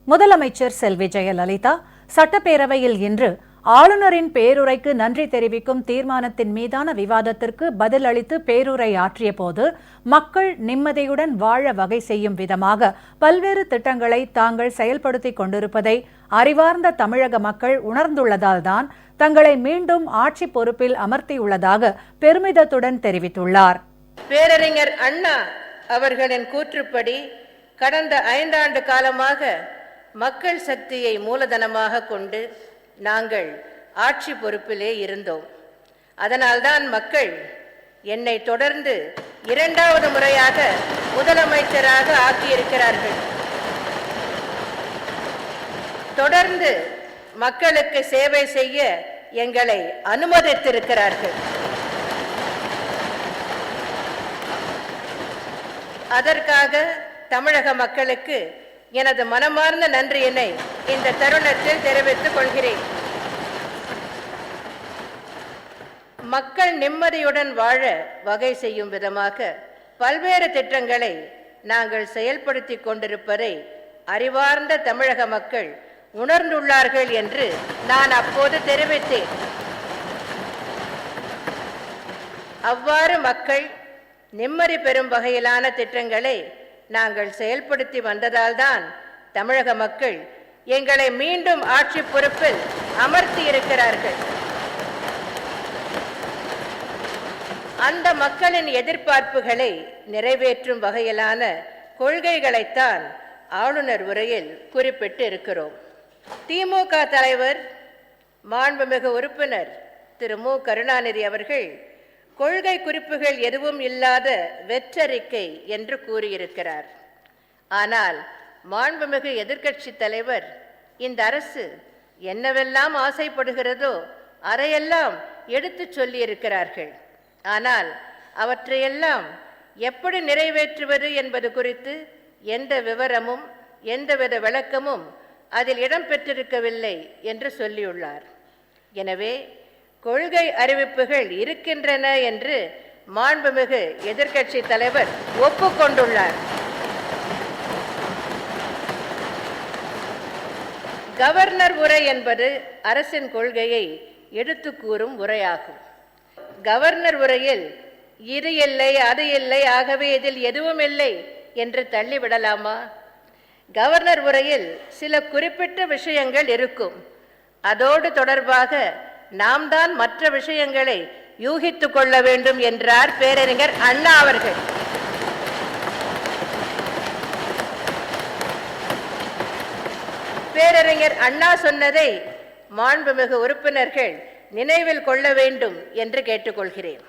முதலமைச்சர் செல்வி ஜெயலலிதா சட்டப்பேரவையில் இன்று ஆளுநரின் பேருரைக்கு நன்றி தெரிவிக்கும் தீர்மானத்தின் மீதான விவாதத்திற்கு பதில் அளித்து பேருரை ஆற்றிய போது மக்கள் நிம்மதியுடன் வாழ வகை செய்யும் விதமாக பல்வேறு திட்டங்களை தாங்கள் செயல்படுத்திக் கொண்டிருப்பதை அறிவார்ந்த தமிழக மக்கள் உணர்ந்துள்ளதால்தான் தங்களை மீண்டும் ஆட்சி பொறுப்பில் அமர்த்தியுள்ளதாக பெருமிதத்துடன் தெரிவித்துள்ளார். பேரறிஞர் அண்ணா அவர்களின் கூற்றுப்படி கடந்த 5 ஆண்டு காலமாக மக்கள் சக்தியை மூலதனமாக கொண்டு நாங்கள் ஆட்சி பொறுப்பிலே இருந்தோம். அதனால்தான் மக்கள் என்னை தொடர்ந்து 2வது முறையாக முதலமைச்சராக ஆக்கியிருக்கிறார்கள். தொடர்ந்து மக்களுக்கு சேவை செய்ய எங்களை அனுமதித்திருக்கிறார்கள். அதற்காக தமிழக மக்களுக்கு எனது மனமார்ந்த நன்றியினை இந்த தருணத்தில் தெரிவித்துக் கொள்கிறேன். மக்கள் நிம்மதியுடன் வாழ வகை செய்யும் விதமாக பல்வேறு திட்டங்களை நாங்கள் செயல்படுத்தி கொண்டிருப்பதை அறிவார்ந்த தமிழக மக்கள் உணர்ந்துள்ளார்கள் என்று நான் அப்போது தெரிவித்தேன். அவ்வாறு மக்கள் நிம்மதி பெறும் வகையிலான திட்டங்களை நாங்கள் செயல்படுத்தி வந்ததால்தான் தமிழக மக்கள் எங்களை மீண்டும் ஆட்சி பொறுப்பில் அமர்த்தி இருக்கிறார்கள். அந்த மக்களின் எதிர்பார்ப்புகளை நிறைவேற்றும் வகையிலான கொள்கைகளைத்தான் ஆளுநர் உரையில் குறிப்பிட்டு இருக்கிறோம். திமுக தலைவர் மாண்புமிகு உறுப்பினர் திரு மு கருணாநிதி அவர்கள் கொள்கை குறிப்புகள் எதுவும் இல்லாத வெற்றறிக்கை என்று கூறியிருக்கிறார். ஆனால் மாண்புமிகு எதிர்க்கட்சி தலைவர் இந்த அரசு என்னவெல்லாம் ஆசைப்படுகிறதோ அதையெல்லாம் எடுத்து சொல்லியிருக்கிறார்கள். ஆனால் அவற்றையெல்லாம் எப்படி நிறைவேற்றுவது என்பது குறித்து எந்த விவரமும் எந்தவித விளக்கமும் அதில் இடம்பெற்றிருக்கவில்லை என்று சொல்லியுள்ளார். எனவே கொள்கை அறிவிப்புகள் இருக்கின்றன என்று மாண்புமிகு எதிர்க்கட்சி தலைவர் ஒப்புக்கொண்டுள்ளார். கவர்னர் உரை என்பது அரசின் கொள்கையை எடுத்து கூறும் உரையாகும். கவர்னர் உரையில் இது இல்லை அது இல்லை ஆகவே இதில் எதுவும் இல்லை என்று தள்ளிவிடலாமா? கவர்னர் உரையில் சில குறிப்பிட்ட விஷயங்கள் இருக்கும். அதோடு தொடர்பாக நாம் தான் மற்ற விஷயங்களை யூகித்துக் கொள்ள வேண்டும் என்றார் பேரறிஞர் அண்ணா அவர்கள். பேரறிஞர் அண்ணா சொன்னதை மாண்புமிகு உறுப்பினர்கள் நினைவில் கொள்ள வேண்டும் என்று கேட்டுக்கொள்கிறேன்.